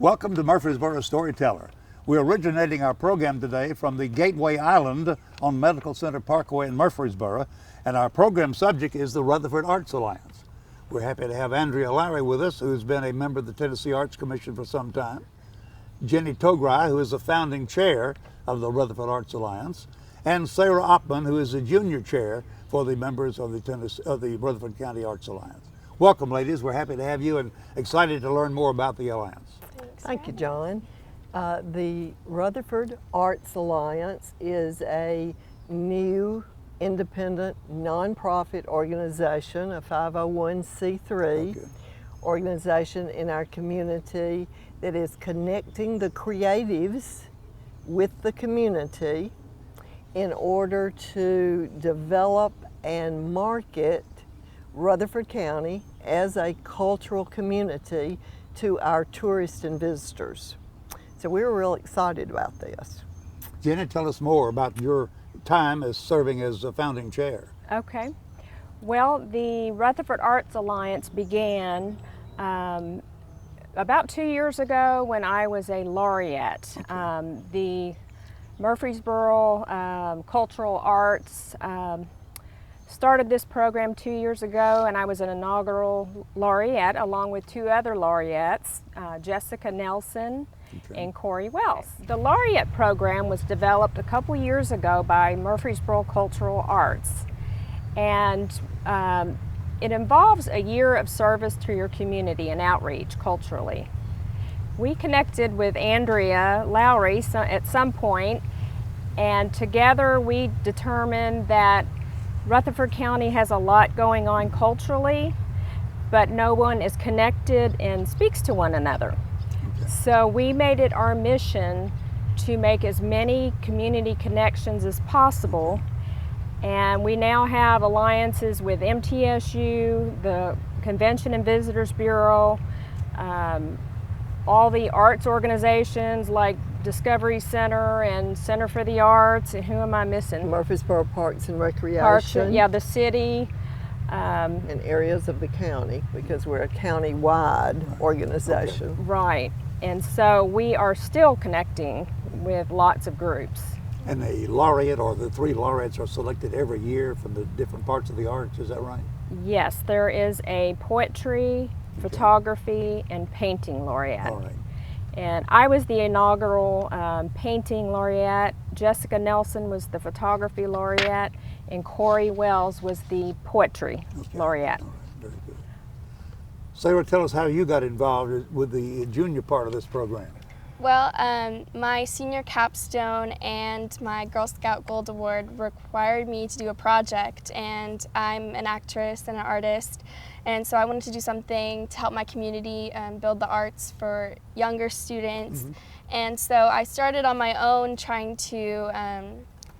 Welcome to Murfreesboro Storyteller. We're originating our program today from the Gateway Island on Medical Center Parkway in Murfreesboro, and our program subject is the Rutherford Arts Alliance. We're happy to have ANDREA LOUGHRY with us, who's been a member of the Tennessee Arts Commission for some time, GINNY, who is the founding chair of the Rutherford Arts Alliance, and Sarah OPPPMANN, who is the junior chair for the members of the Rutherford County Arts Alliance. Welcome, ladies. We're happy to have you and excited to learn more about the Alliance. Thank you, John. The Rutherford Arts Alliance is a new independent nonprofit organization, a 501c3 organization in our community that is connecting the creatives with the community in order to develop and market Rutherford County as a cultural community to our tourists and visitors. So we're real excited about this. Jenny, tell us more about your time as serving as the founding chair. Okay. Well, the Rutherford Arts Alliance began about 2 years ago when I was a laureate. The Murfreesboro Cultural Arts started this program 2 years ago, and I was an inaugural laureate along with two other laureates, Jessica Nelson and Corey Wells. The laureate program was developed a couple years ago by Murfreesboro Cultural Arts, and it involves a year of service to your community and outreach culturally. We connected with ANDREA LOUGHRY at some point, and together we determined that Rutherford County has a lot going on culturally, but no one is connected and speaks to one another. So we made it our mission to make as many community connections as possible, and we now have alliances with MTSU, the Convention and Visitors Bureau, all the arts organizations like Discovery Center and Center for the Arts, and who am I missing? Murfreesboro Parks and Recreation. Yeah, the city. And areas of the county, because we're a county-wide organization. Right, and so we are still connecting with lots of groups. And the laureate, or the three laureates, are selected every year from the different parts of the arts, is that right? Yes, there is a poetry, photography, and painting laureate. All right. And I was the inaugural painting laureate, Jessica Nelson was the photography laureate, and Corey Wells was the poetry laureate. All right. Very good. Sarah, tell us how you got involved with the junior part of this program. Well, my senior capstone and my Girl Scout Gold Award required me to do a project, and I'm an actress and an artist, and so I wanted to do something to help my community build the arts for younger students. And so I started on my own trying to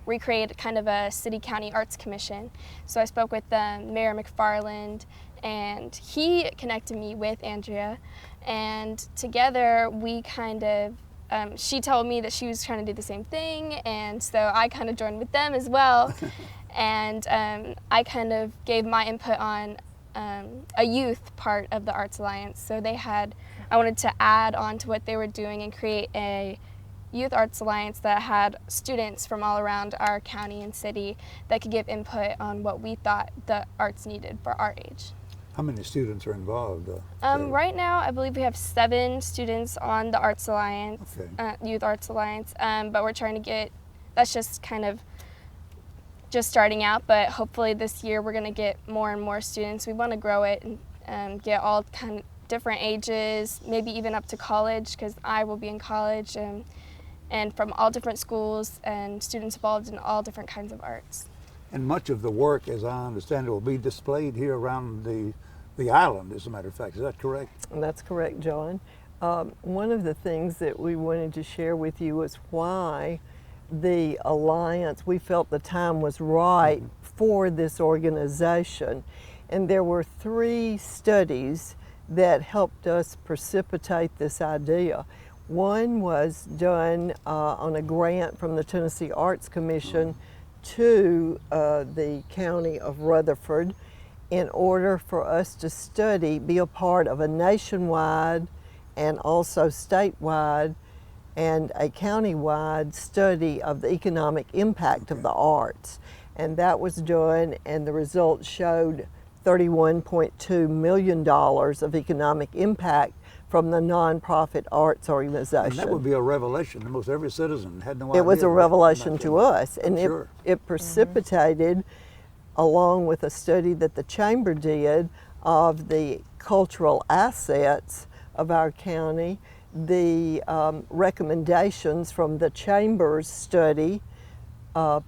recreate kind of a city-county arts commission. So I spoke with Mayor McFarland, and he connected me with ANDREA, and together we kind of, she told me that she was trying to do the same thing, and so I kind of joined with them as well. And I kind of gave my input on a youth part of the Arts Alliance. So I wanted to add on to what they were doing and create a Youth Arts Alliance that had students from all around our county and city that could give input on what we thought the arts needed for our age. How many students are involved? Right now, I believe we have 7 students on the Arts Alliance, Youth Arts Alliance, but we're trying to get, that's just kind of just starting out, but hopefully this year we're going to get more and more students. We want to grow it and get all kind of different ages, maybe even up to college, because I will be in college, and from all different schools and students involved in all different kinds of arts. And much of the work, as I understand it, will be displayed here around the island, as a matter of fact. Is that correct? And that's correct, John. One of the things that we wanted to share with you was why the Alliance, we felt the time was right for this organization. And there were 3 studies that helped us precipitate this idea. One was done on a grant from the Tennessee Arts Commission to the county of Rutherford in order for us to study, be a part of a nationwide and also statewide and a countywide study of the economic impact of the arts. And that was done, and the results showed $31.2 million of economic impact from the nonprofit arts organization. And that would be a revelation. Almost every citizen had no idea. It was a revelation to us, and Sure. it precipitated, along with a study that the chamber did of the cultural assets of our county, the recommendations from the chamber's study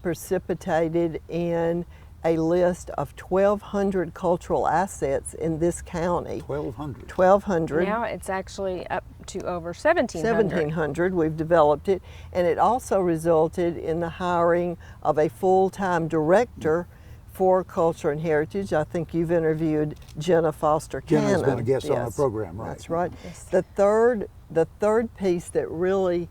precipitated in a list of 1,200 cultural assets in this county. 1,200. 1,200. Now it's actually up to over 1,700. 1,700, we've developed it, and it also resulted in the hiring of a full-time director for culture and heritage. I think you've interviewed Jenna Foster Cannon. Jenna's been a guest on our Yes, program, right? That's right. Yes. The third piece that really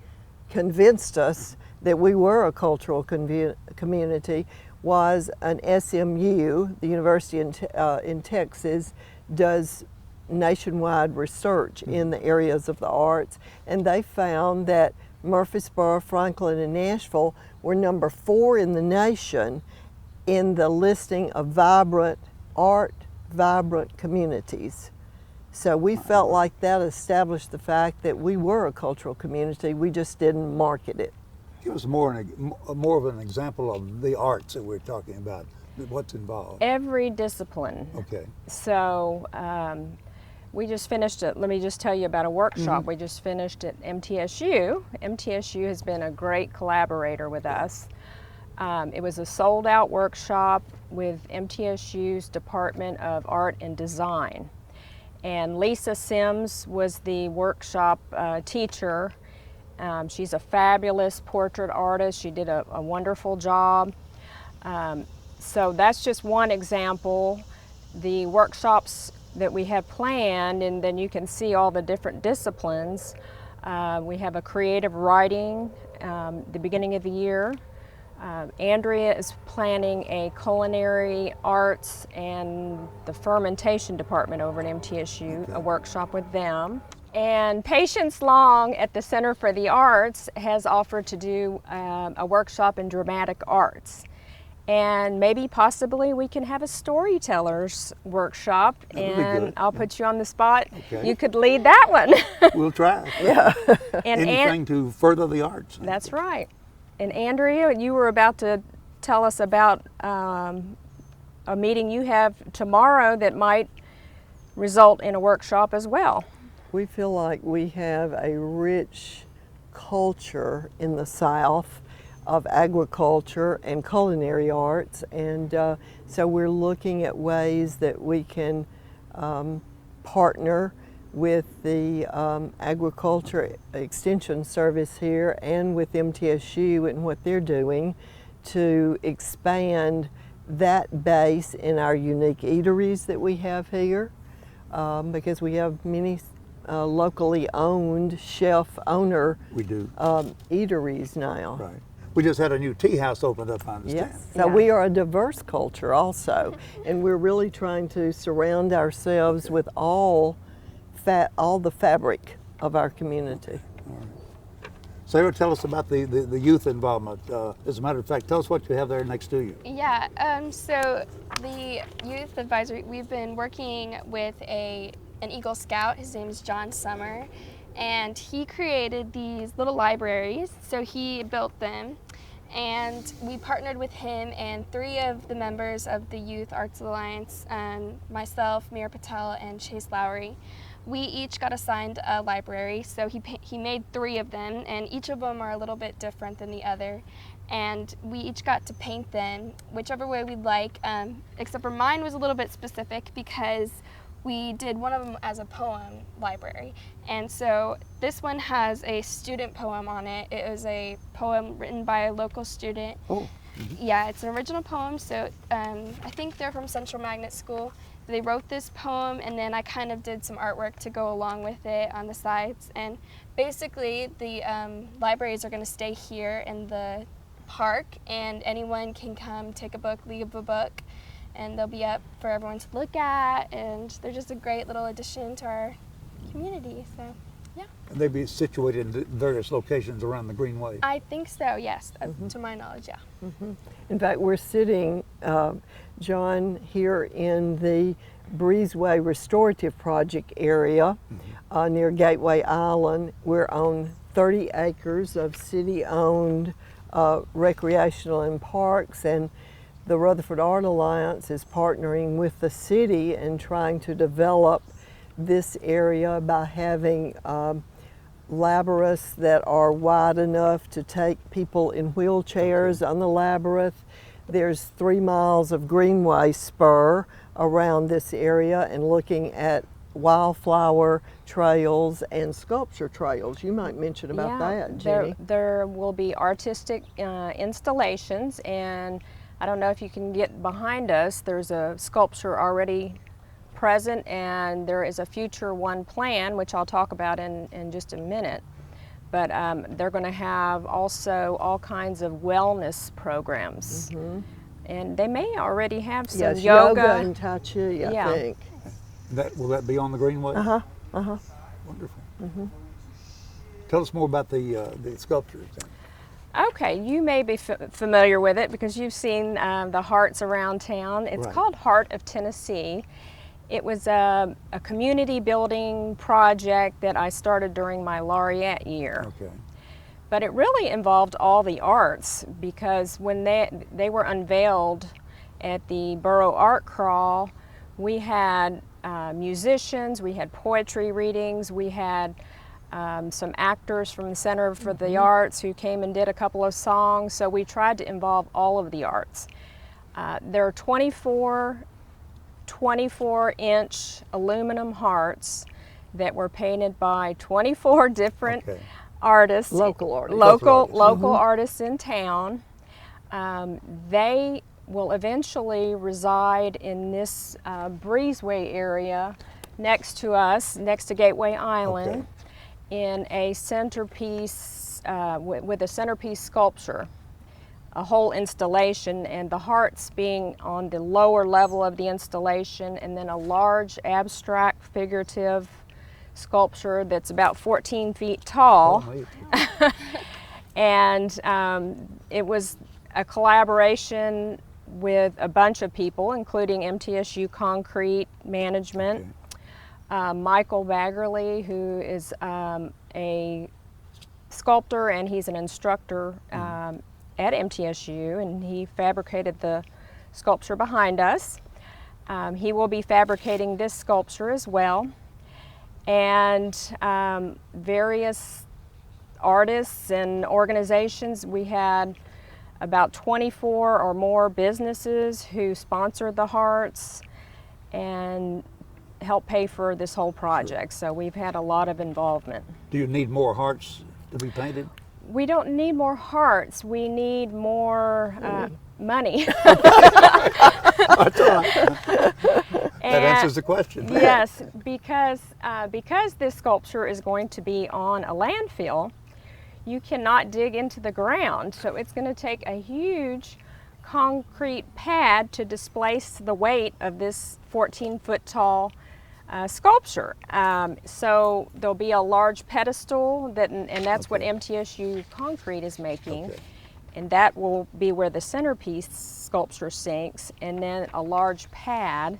convinced us that we were a cultural community was an SMU, the university in Texas, does nationwide research in the areas of the arts, and they found that Murfreesboro, Franklin, and Nashville were number 4 in the nation in the listing of vibrant communities. So we felt like that established the fact that we were a cultural community, we just didn't market it. Give us more of an example of the arts that we're talking about. What's involved? Every discipline. Okay. So we just finished it. Let me just tell you about a workshop we just finished at MTSU. MTSU has been a great collaborator with us. It was a sold-out workshop with MTSU's Department of Art and Design. And Lisa Sims was the workshop teacher. She's a fabulous portrait artist. She did a wonderful job. So that's just one example. The workshops that we have planned, and then you can see all the different disciplines. We have a creative writing the beginning of the year. Andrea is planning a culinary arts and the fermentation department over at MTSU, a workshop with them. And Patience Long at the Center for the Arts has offered to do a workshop in dramatic arts. And maybe possibly we can have a storytellers workshop, That would be and good. I'll put you on the spot. Okay. You could lead that one. We'll try. Yeah. And Anything to further the arts. That's right. And Andrea, you were about to tell us about a meeting you have tomorrow that might result in a workshop as well. We feel like we have a rich culture in the South of agriculture and culinary arts, and so we're looking at ways that we can partner with the Agriculture Extension Service here and with MTSU and what they're doing to expand that base in our unique eateries that we have here, because we have many locally owned chef owner We do. eateries now. Right. We just had a new tea house opened up, I understand. Yes. So we are a diverse culture also, and we're really trying to surround ourselves with all the fabric of our community. Sarah, tell us about the youth involvement. As a matter of fact, tell us what you have there next to you. Yeah, so the youth advisory, we've been working with an Eagle Scout. His name is John Summer, and he created these little libraries. So he built them, and we partnered with him and 3 of the members of the Youth Arts Alliance, myself, Mira Patel, and Chase Lowry. We each got assigned a library, so he made 3 of them, and each of them are a little bit different than the other. And we each got to paint them whichever way we'd like, except for mine was a little bit specific because we did one of them as a poem library. And so this one has a student poem on it. It was a poem written by a local student. Oh. Yeah, it's an original poem, so I think they're from Central Magnet School. They wrote this poem, and then I kind of did some artwork to go along with it on the sides. And basically, the libraries are going to stay here in the park, and anyone can come take a book, leave a book, and they'll be up for everyone to look at, and they're just a great little addition to our community. So Yeah. And they'd be situated in various locations around the Greenway. I think so, yes. To my knowledge, yeah. In fact, we're sitting, John, here in the Breezeway Restorative Project area near Gateway Island. We're on 30 acres of city-owned recreational and parks, and the Rutherford Art Alliance is partnering with the city and trying to develop this area by having labyrinths that are wide enough to take people in wheelchairs on the labyrinth. There's 3 miles of greenway spur around this area, and looking at wildflower trails and sculpture trails. You might mention about that, Jenny. There will be artistic installations, and I don't know if you can get behind us. There's a sculpture already present, and there is a future one plan, which I'll talk about in just a minute. But they're going to have also all kinds of wellness programs. And they may already have some Yes, yoga and Tai Chi, I think. Will that be on the Greenway? Wonderful. Tell us more about the sculptures then. Okay, you may be familiar with it because you've seen the hearts around town. It's called Heart of Tennessee. It was a community building project that I started during my laureate year. Okay. But it really involved all the arts, because when they were unveiled at the Borough Art Crawl, we had musicians, we had poetry readings, we had some actors from the Center for the Arts who came and did a couple of songs. So we tried to involve all of the arts. There are 24-inch aluminum hearts that were painted by 24 different artists. Local artists. Local artists in town. They will eventually reside in this breezeway area next to us, next to Gateway Island, in a centerpiece, with a centerpiece sculpture, a whole installation, and the hearts being on the lower level of the installation, and then a large abstract figurative sculpture that's about 14 feet tall. And it was a collaboration with a bunch of people, including MTSU Concrete Management, Michael Baggerly, who is a sculptor, and he's an instructor at MTSU, and he fabricated the sculpture behind us. He will be fabricating this sculpture as well. And various artists and organizations. We had about 24 or more businesses who sponsored the hearts and helped pay for this whole project. So we've had a lot of involvement. Do you need more hearts to be painted? We don't need more hearts. We need more money. That's all right. That answers the question. Yes, because this sculpture is going to be on a landfill, you cannot dig into the ground. So it's going to take a huge concrete pad to displace the weight of this 14-foot tall sculpture. So there'll be a large pedestal, and that's what MTSU Concrete is making. And that will be where the centerpiece sculpture sinks, and then a large pad.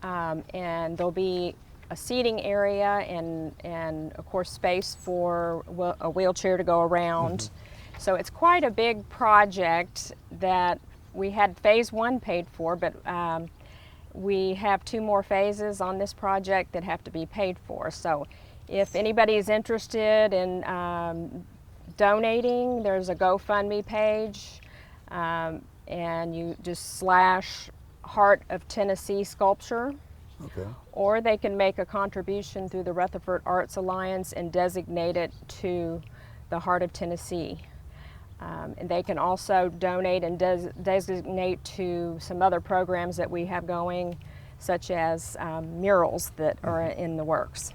And there'll be a seating area and of course space for a wheelchair to go around. So it's quite a big project that we had phase 1 paid for, but we have 2 more phases on this project that have to be paid for. So if anybody is interested in donating, there's a GoFundMe page, and you just / Heart of Tennessee Sculpture. Or they can make a contribution through the Rutherford Arts Alliance and designate it to the Heart of Tennessee. And they can also donate and designate to some other programs that we have going, such as murals that are in the works.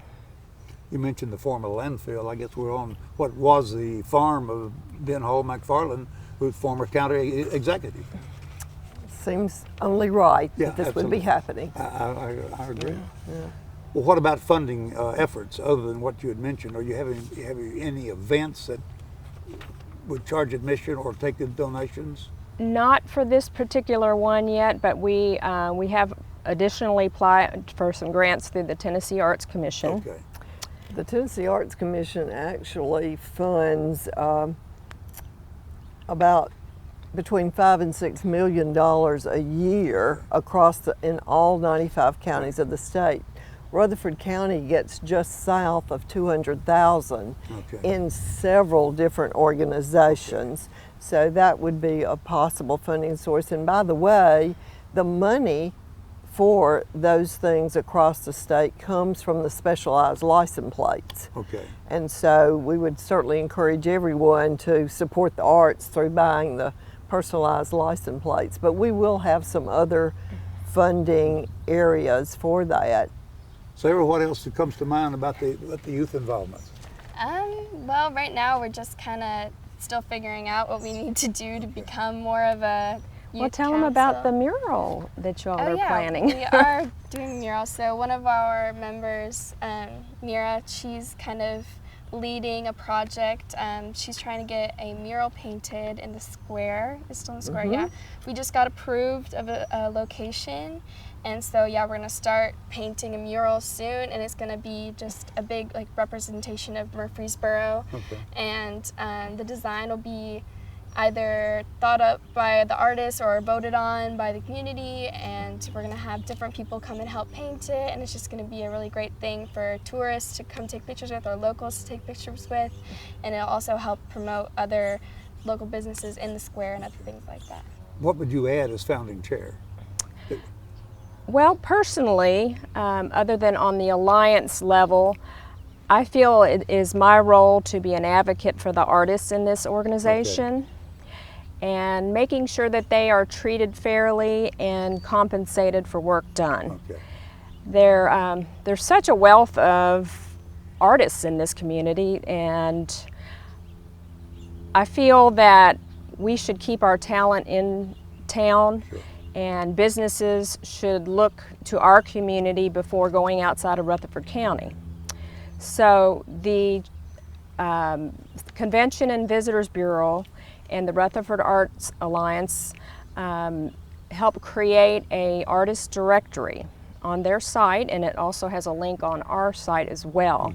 You mentioned the former landfill. I guess we're on what was the farm of Ben Hall McFarland, who's former county executive. Seems only right that this absolutely. would be happening. I agree. Well, what about funding efforts other than what you had mentioned? Are you having any events that would charge admission or take the donations? Not for this particular one yet, but we have additionally applied for some grants through the Tennessee Arts Commission. Okay. The Tennessee Arts Commission actually funds about between $5 and $6 million a year across in all 95 counties of the state. Rutherford County gets just south of $200,000 in several different organizations. So that would be a possible funding source. And by the way, the money for those things across the state comes from the specialized license plates. Okay. And so we would certainly encourage everyone to support the arts through buying the personalized license plates. But we will have some other funding areas for that. Sarah, what else comes to mind about the youth involvement? Well, right now we're just kind of still figuring out what we need to do to become more of a youth Well, tell them council. about the mural that you all are planning. We are doing a mural. So one of our members, Mira, she's kind of leading a project. She's trying to get a mural painted in the square. It's still in the square, yeah. We just got approved of a location. And so, yeah, we're gonna start painting a mural soon, and it's gonna be just a big representation of Murfreesboro. Okay. And the design will be either thought up by the artist or voted on by the community, and we're gonna have different people come and help paint it, and it's just gonna be a really great thing for tourists to come take pictures with or locals to take pictures with, and it'll also help promote other local businesses in the square and other things like that. What would you add as founding chair? Well, personally, other than on the alliance level, I feel it is my role to be an advocate for the artists in this organization and making sure that they are treated fairly and compensated for work done. Okay. There's such a wealth of artists in this community, and I feel that we should keep our talent in town. Sure. And businesses should look to our community before going outside of Rutherford County. So the Convention and Visitors Bureau and the Rutherford Arts Alliance help create a artist directory on their site, and it also has a link on our site as well.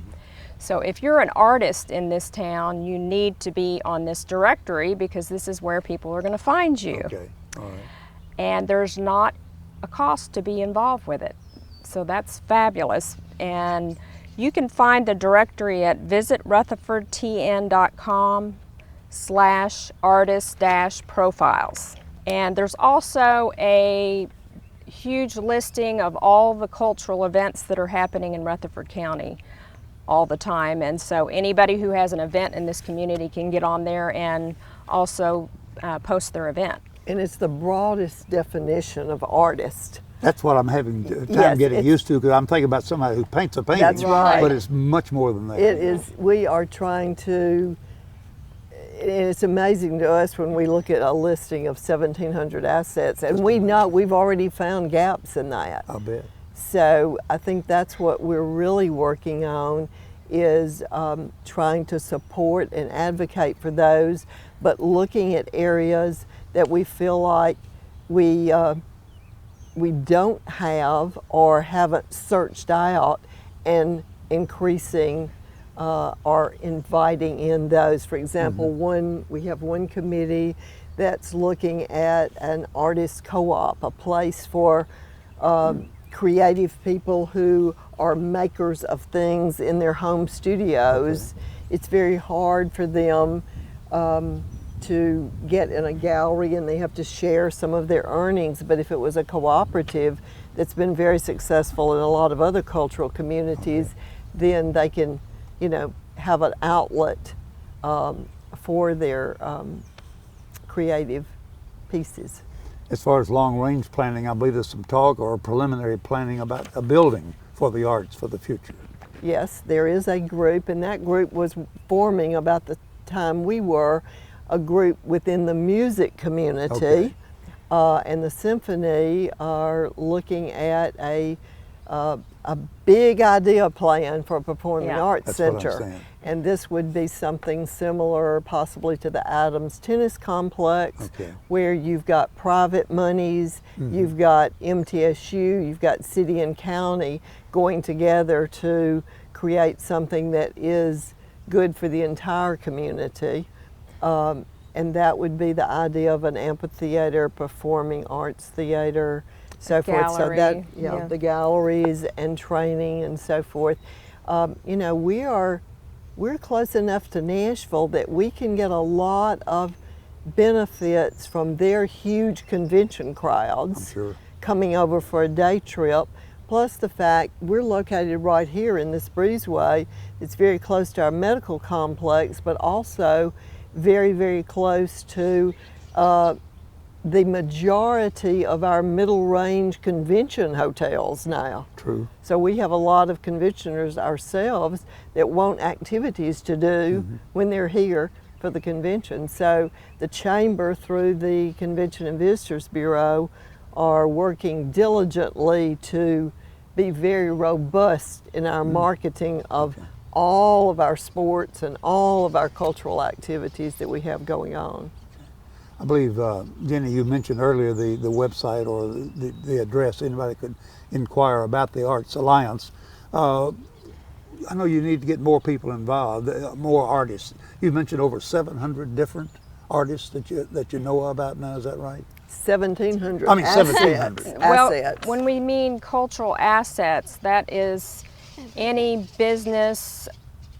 So if you're an artist in this town, you need to be on this directory because this is where people are going to find you. Okay. All right. And there's not a cost to be involved with it. So that's fabulous. And you can find the directory at visitrutherfordtn.com/artist-profiles. And there's also a huge listing of all the cultural events that are happening in Rutherford County all the time. And so anybody who has an event in this community can get on there and also post their event. And it's the broadest definition of artist. That's what I'm having time Yes, getting it's- used to, because I'm thinking about somebody who paints a painting. That's right. But it's much more than that. It is, we are trying to, and it's amazing to us when we look at a listing of 1,700 assets, and we know we've already found gaps in that. I'll bet. So I think that's what we're really working on, is trying to support and advocate for those, but looking at areas that we feel like we don't have or haven't searched out, and increasing or inviting in those. For example, we have one committee that's looking at an artist co-op, a place for creative people who are makers of things in their home studios. Okay. It's very hard for them to get in a gallery, and they have to share some of their earnings. But if it was a cooperative that's been very successful in a lot of other cultural communities, then they can, have an outlet for their creative pieces. As far as long-range planning, I believe there's some talk or preliminary planning about a building for the arts for the future. Yes, there is a group, and that group was forming about the time we were, a group within the music community. Okay. And the symphony are looking at a a big idea plan for a performing Yeah. arts That's what I'm center. saying. And this would be something similar possibly to the Adams Tennis Complex, Okay. where you've got private monies, you've got MTSU, you've got city and county going together to create something that is good for the entire community. And that would be the idea of an amphitheater, performing arts theater, so forth. So that, Gallery, yeah, yeah. the galleries and training and so forth. You know, we're close enough to Nashville that we can get a lot of benefits from their huge convention crowds I'm sure. coming over for a day trip. Plus the fact we're located right here in this breezeway. It's very close to our medical complex, but also very, very close to the majority of our middle range convention hotels now. True. So we have a lot of conventioners ourselves that want activities to do when they're here for the convention. So the chamber, through the Convention and Visitors Bureau, are working diligently to be very robust in our marketing of all of our sports and all of our cultural activities that we have going on. I believe, Jenny, you mentioned earlier the website or the address. Anybody could inquire about the Arts Alliance. I know you need to get more people involved, more artists. You mentioned over 700 different artists that you know about now. Is that right? 1,700 I mean, assets. 1,700. Well, Assets. when we mean cultural assets, that is any business,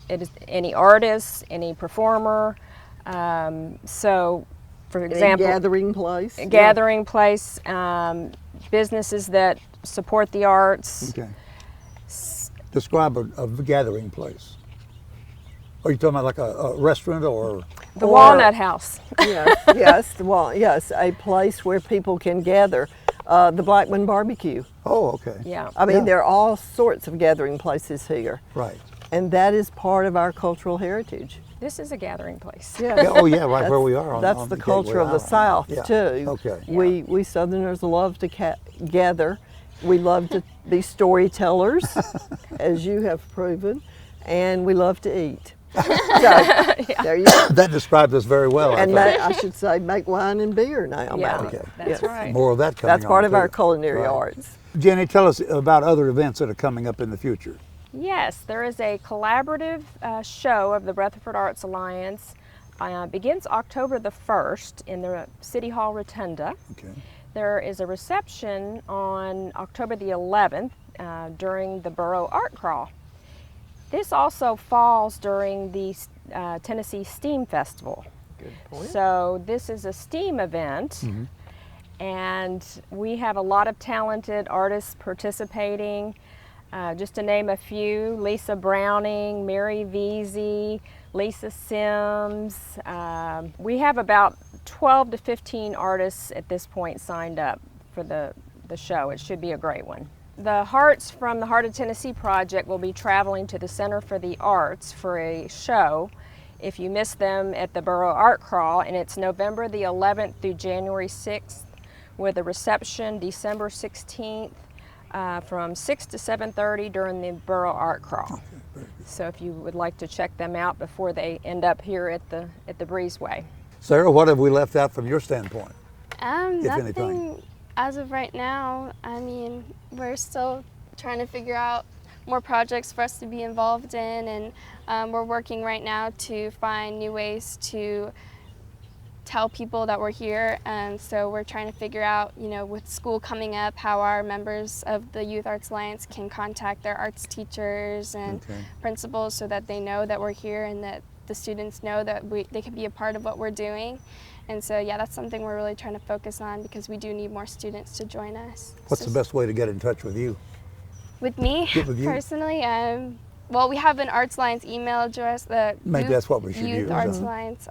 it is any artist, any performer. So, for example, A gathering place. a gathering place, businesses that support the arts. Okay. Describe a gathering place. Are you talking about like a restaurant or? The Or- Walnut House. Yes, a place where people can gather. The Blackman Barbecue. Oh, okay. Yeah. I mean, Yeah. there are all sorts of gathering places here. Right. And that is part of our cultural heritage. This is a gathering place. Yeah. Yeah, oh, yeah, right where we are. That's on the Gateway culture of the Island. South, Yeah. too. Okay. We Southerners love to gather. We love to be storytellers, as you have proven, and we love to eat. So, there you go. That describes us very well. I And think. I should say, make wine and beer now. Yeah, maybe. that's right. More of that coming That's part on, of our too. culinary Right. arts. Jenny, tell us about other events that are coming up in the future. Yes, there is a collaborative show of the Rutherford Arts Alliance. Begins October the 1st in the City Hall Rotunda. Okay. There is a reception on October the 11th during the Borough Art Crawl. This also falls during the Tennessee STEAM Festival. Good point. So this is a STEAM event, and we have a lot of talented artists participating. Just to name a few: Lisa Browning, Mary Veazey, Lisa Sims. We have about 12 to 15 artists at this point signed up for the show. It should be a great one. The Hearts from the Heart of Tennessee Project will be traveling to the Center for the Arts for a show if you miss them at the Borough Art Crawl, and it's November the 11th through January 6th with a reception December 16th from 6 to 7:30 during the Borough Art Crawl. So if you would like to check them out before they end up here at the Breezeway. Sarah, what have we left out from your standpoint? If Nothing anything. as of right now. I mean, we're still trying to figure out more projects for us to be involved in, and we're working right now to find new ways to tell people that we're here. And so we're trying to figure out, you know, with school coming up, how our members of the Youth Arts Alliance can contact their arts teachers and Okay. principals so that they know that we're here and that the students know that they can be a part of what we're doing. And so, yeah, that's something we're really trying to focus on because we do need more students to join us. What's the best way to get in touch with you? With me, Get with you. personally, well, we have an Arts Alliance email address. Maybe that's what we should Youth use, Arts huh? Alliance.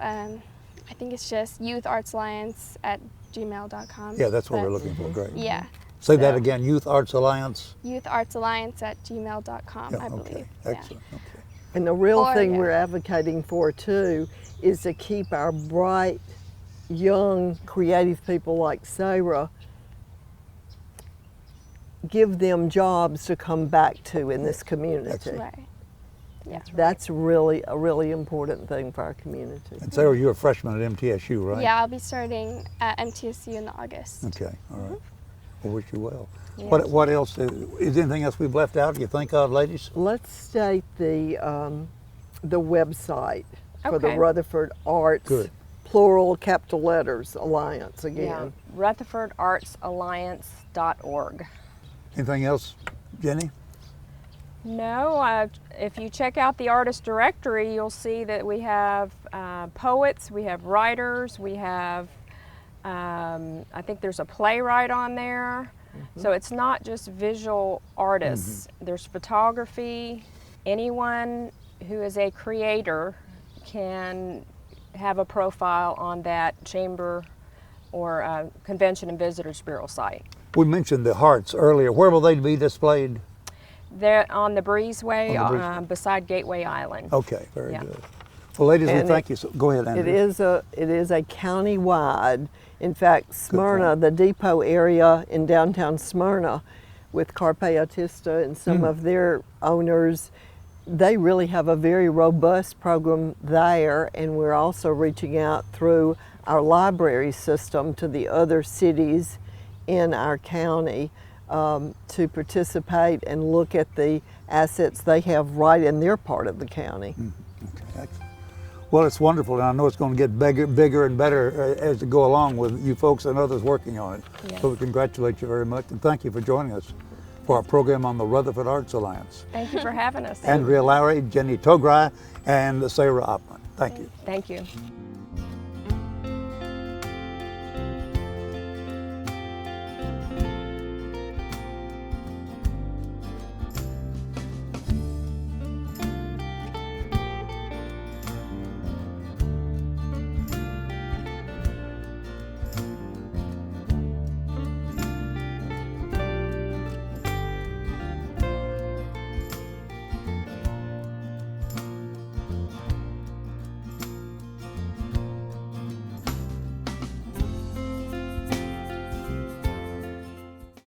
I think it's just youthartsalliance@gmail.com. Yeah, that's what But, we're looking for. Great. Yeah, Say that So- again. Youth Arts Alliance. youthartsalliance@gmail.com, Yeah. I Okay. believe. Excellent. Okay. And the real Or, thing yeah. we're advocating for too is to keep our bright, young, creative people like Sarah give them jobs to come back to in this community. Right. Yeah. That's really a really important thing for our community. And Sarah, you're a freshman at MTSU, right? Yeah, I'll be starting at MTSU in August. Okay, all right. Well, wish you well. Yes. What else? Is there anything else we've left out you think of, ladies? Let's state the website for the Okay. Rutherford Arts, Good. plural capital letters, Alliance again. RutherfordArtsAlliance.org. Anything else, Jenny? No, if you check out the artist directory, you'll see that we have poets, we have writers, we have, I think there's a playwright on there. So it's not just visual artists. There's photography. Anyone who is a creator can have a profile on that chamber or Convention and Visitors Bureau site. We mentioned the hearts earlier. Where will they be displayed? They're on the breezeway, On the breeze- beside Gateway Island. Okay, very Yeah. good. Well, ladies, we And thank you. Go ahead, Andrew. It is a county-wide. In fact, Smyrna, point. the depot area in downtown Smyrna, with Carpe Autista and some of their owners, they really have a very robust program there, and we're also reaching out through our library system to the other cities in our county to participate and look at the assets they have right in their part of the county. Okay, excellent. Well, it's wonderful, and I know it's going to get bigger and better as you go along with you folks and others working on it. Yes. So we congratulate you very much, and thank you for joining us for our program on the Rutherford Arts Alliance. Thank you for having us. Andrea Lowry, Jenny TOGRYE, and Sarah OPPMANN. Thank you. Thank you.